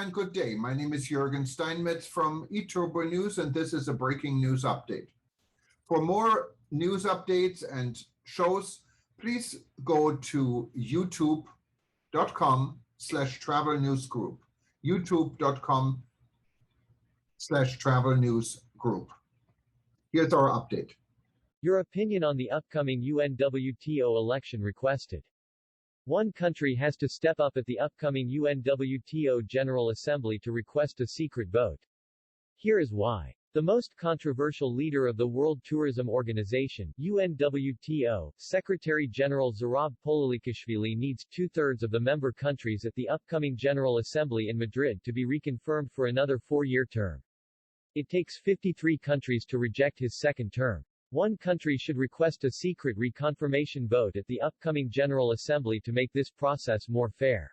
and good day. My name is Jürgen Steinmetz from eTurboNews, and this is a breaking news update. For more news updates and shows, please go to youtube.com/travel news group. youtube.com/travel news group. Here's our update. Your opinion on the upcoming UNWTO election requested. One country has to step up at the upcoming UNWTO General Assembly to request a secret vote. Here is why. The most controversial leader of the World Tourism Organization, UNWTO, Secretary-General Zarab Pololikashvili needs two-thirds of the member countries at the upcoming General Assembly in Madrid to be reconfirmed for another four-year term. It takes 53 countries to reject his second term. One country should request a secret reconfirmation vote at the upcoming General Assembly to make this process more fair.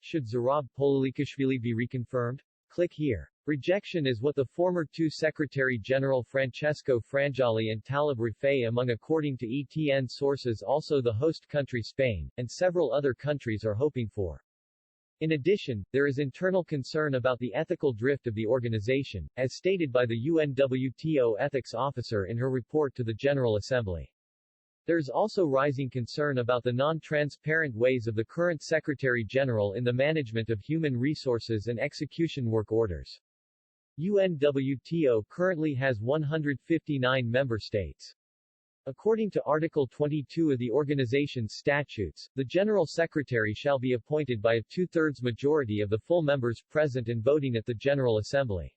Should Zarab Pololikashvili be reconfirmed? Click here. Rejection is what the former two Secretary-General Francesco Frangeli and Talib Rifai according to ETN sources also the host country Spain, and several other countries are hoping for. In addition, there is internal concern about the ethical drift of the organization, as stated by the UNWTO ethics officer in her report to the General Assembly. There's also rising concern about the non-transparent ways of the current Secretary-General in the management of human resources and execution work orders. UNWTO currently has 159 member states. According to Article 22 of the organization's statutes, the General Secretary shall be appointed by a two-thirds majority of the full members present and voting at the General Assembly.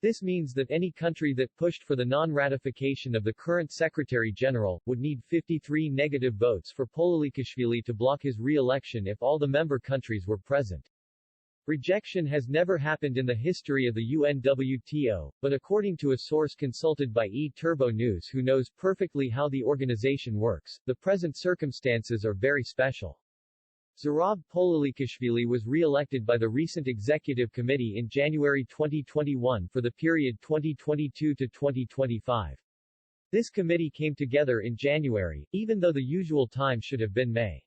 This means that any country that pushed for the non-ratification of the current Secretary-General would need 53 negative votes for Pololikashvili to block his re-election if all the member countries were present. Rejection has never happened in the history of the UNWTO, but according to a source consulted by eTurboNews who knows perfectly how the organization works, the present circumstances are very special. Zarab Pololikashvili was re-elected by the recent Executive Committee in January 2021 for the period 2022 to 2025. This committee came together in January, even though the usual time should have been May.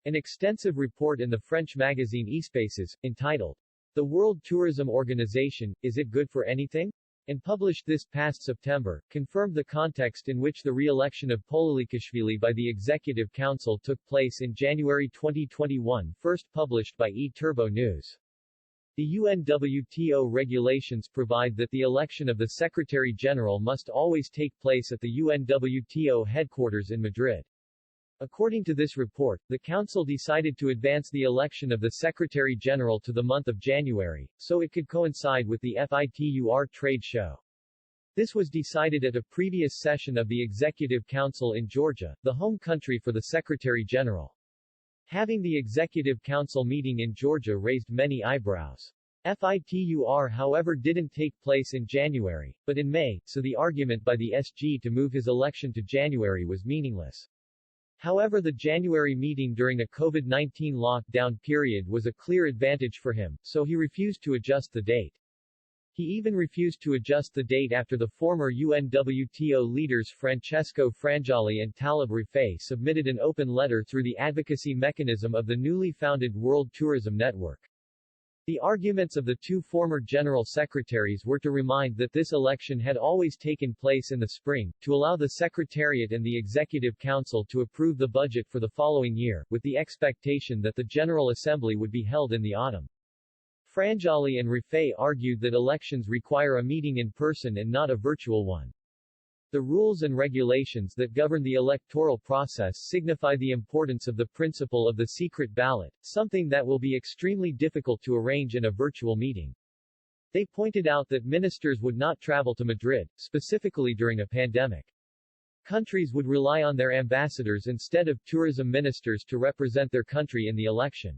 An extensive report in the French magazine Espaces, entitled, "The World Tourism Organization, Is It Good for Anything?" and published this past September, confirmed the context in which the re-election of Pololikashvili by the Executive Council took place in January 2021, first published by eTurboNews. The UNWTO regulations provide that the election of the Secretary-General must always take place at the UNWTO headquarters in Madrid. According to this report, the Council decided to advance the election of the Secretary-General to the month of January, so it could coincide with the FITUR trade show. This was decided at a previous session of the Executive Council in Georgia, the home country for the Secretary-General. Having the Executive Council meeting in Georgia raised many eyebrows. FITUR however didn't take place in January, but in May, so the argument by the SG to move his election to January was meaningless. However, the January meeting during a COVID-19 lockdown period was a clear advantage for him, so he refused to adjust the date. He even refused to adjust the date after the former UNWTO leaders Francesco Frangeli and Talib Rifai submitted an open letter through the advocacy mechanism of the newly founded World Tourism Network. The arguments of the two former general secretaries were to remind that this election had always taken place in the spring, to allow the Secretariat and the Executive Council to approve the budget for the following year, with the expectation that the General Assembly would be held in the autumn. Frangeli and Rifai argued that elections require a meeting in person and not a virtual one. The rules and regulations that govern the electoral process signify the importance of the principle of the secret ballot, something that will be extremely difficult to arrange in a virtual meeting. They pointed out that ministers would not travel to Madrid, specifically during a pandemic. Countries would rely on their ambassadors instead of tourism ministers to represent their country in the election.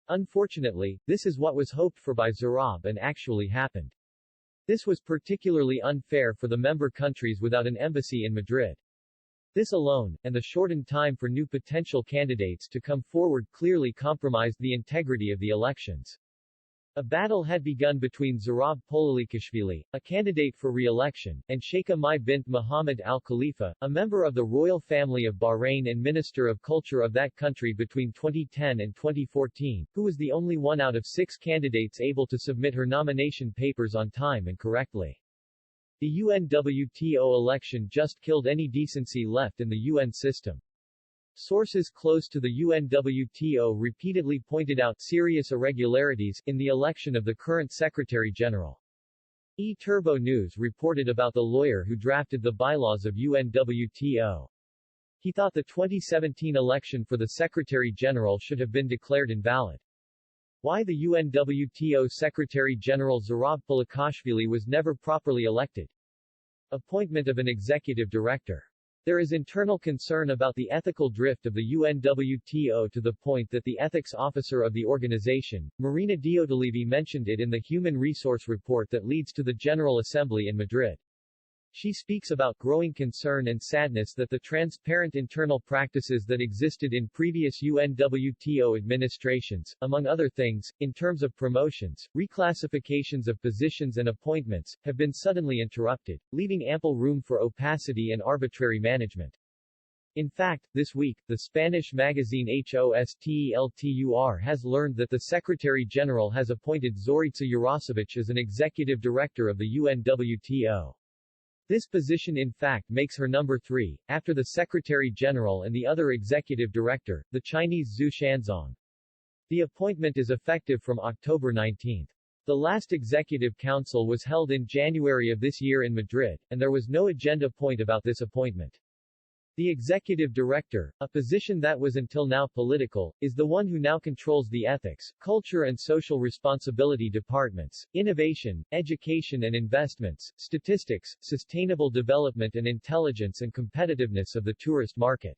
Unfortunately, this is what was hoped for by Zarab and actually happened. This was particularly unfair for the member countries without an embassy in Madrid. This alone, and the shortened time for new potential candidates to come forward clearly compromised the integrity of the elections. A battle had begun between Zurab Pololikashvili, a candidate for re-election, and Sheikha Mai bint Mohammed Al Khalifa, a member of the royal family of Bahrain and Minister of Culture of that country between 2010 and 2014, who was the only one out of 6 candidates able to submit her nomination papers on time and correctly. The UNWTO election just killed any decency left in the UN system. Sources close to the UNWTO repeatedly pointed out serious irregularities in the election of the current Secretary-General. eTurboNews reported about the lawyer who drafted the bylaws of UNWTO. He thought the 2017 election for the Secretary-General should have been declared invalid. Why the UNWTO Secretary-General Zurab Pololikashvili was never properly elected. Appointment of an executive director. There is internal concern about the ethical drift of the UNWTO to the point that the ethics officer of the organization, Marina Diotalevi, mentioned it in the Human Resource Report that leads to the General Assembly in Madrid. She speaks about growing concern and sadness that the transparent internal practices that existed in previous UNWTO administrations, among other things, in terms of promotions, reclassifications of positions and appointments, have been suddenly interrupted, leaving ample room for opacity and arbitrary management. In fact, this week, the Spanish magazine HOSTELTUR has learned that the Secretary-General has appointed Zorica Jurasevich as an executive director of the UNWTO. This position in fact makes her number 3, after the Secretary-General and the other executive director, the Chinese Zhu Shanzong. The appointment is effective from October 19. The last Executive Council was held in January of this year in Madrid, and there was no agenda point about this appointment. The executive director, a position that was until now political, is the one who now controls the ethics, culture and social responsibility departments, innovation, education and investments, statistics, sustainable development and intelligence and competitiveness of the tourist market.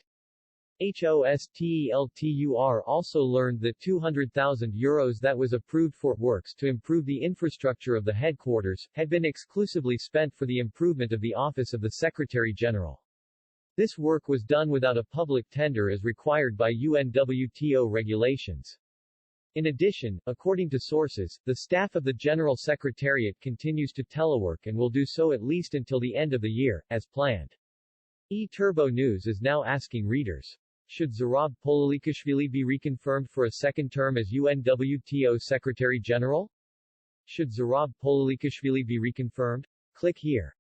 HOSTELTUR also learned that €200,000 that was approved for works to improve the infrastructure of the headquarters, had been exclusively spent for the improvement of the office of the Secretary-General. This work was done without a public tender as required by UNWTO regulations. In addition, according to sources, the staff of the General Secretariat continues to telework and will do so at least until the end of the year, as planned. eTurboNews is now asking readers, should Zurab Pololikashvili be reconfirmed for a second term as UNWTO Secretary-General? Should Zurab Pololikashvili be reconfirmed? Click here.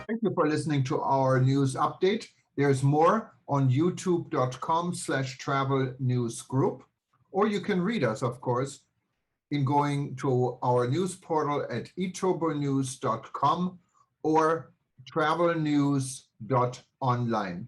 Thank you for listening to our news update. There's more on youtube.com/travel news group, or you can read us, of course, in going to our news portal at eTurboNews.com or travelnews.online.